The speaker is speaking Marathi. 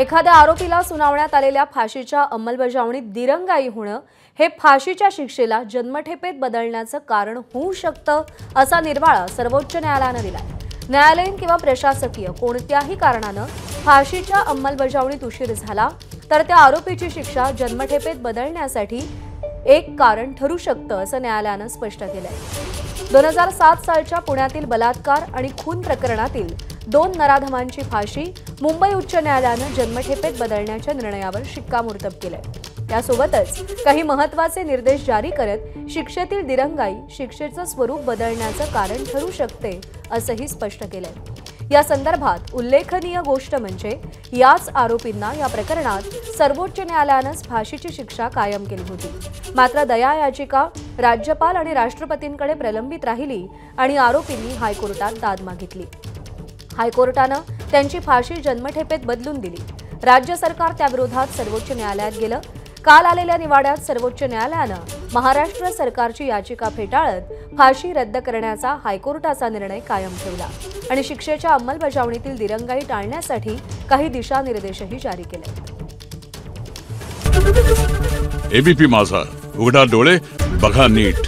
एखाद्या आरोपीला सुनावण्यात आलेल्या फाशीच्या अंमलबजावणीत दिरंगाई होणं हे फाशीच्या शिक्षेला जन्मठेपेत बदलण्याचं कारण होऊ शकतं असा निर्वाळा सर्वोच्च न्यायालयानं दिला। न्यायालयीन किंवा प्रशासकीय कोणत्याही कारणानं फाशीच्या अंमलबजावणीत उशीर झाला तर त्या आरोपीची शिक्षा जन्मठेपेत बदलण्यासाठी एक कारण ठरू शकतं असं न्यायालयानं स्पष्ट केलंय। 2007 सालच्या पुण्यातील बलात्कार आणि खून प्रकरणातील 2 नराधमांची फाशी मुंबई उच्च न्यायालयानं जन्मठेपेत बदलण्याच्या निर्णयावर शिक्कामोर्तब केलंय। त्यासोबतच काही महत्त्वाचे निर्देश जारी करत शिक्षेतील दिरंगाई शिक्षेचं स्वरूप बदलण्याचं कारण ठरू शकते असंही स्पष्ट केलंय। या संदर्भात उल्लेखनीय गोष्ट म्हणजे याच आरोपींना या प्रकरणात सर्वोच्च न्यायालयानं फाशीची शिक्षा कायम केली होती। मात्र दया याचिका राज्यपाल आणि राष्ट्रपतींकडे प्रलंबित राहिली आणि आरोपींनी हायकोर्टात दाद मागितली। हायकोर्टानं त्यांची फाशी जन्मठेपेत बदलून दिली। राज्य सरकार त्याविरोधात सर्वोच्च न्यायालयात गेलं। काल आलेल्या निवाड्यात सर्वोच्च न्यायालयानं महाराष्ट्र सरकारची याचिका फेटाळत फाशी रद्द करण्याचा हायकोर्टाचा निर्णय कायम ठेवला आणि शिक्षेच्या अंमलबजावणीतील दिरंगाई टाळण्यासाठी काही दिशानिर्देशही जारी केले। एबीपी माझा, उघडा डोळे बघा नीट।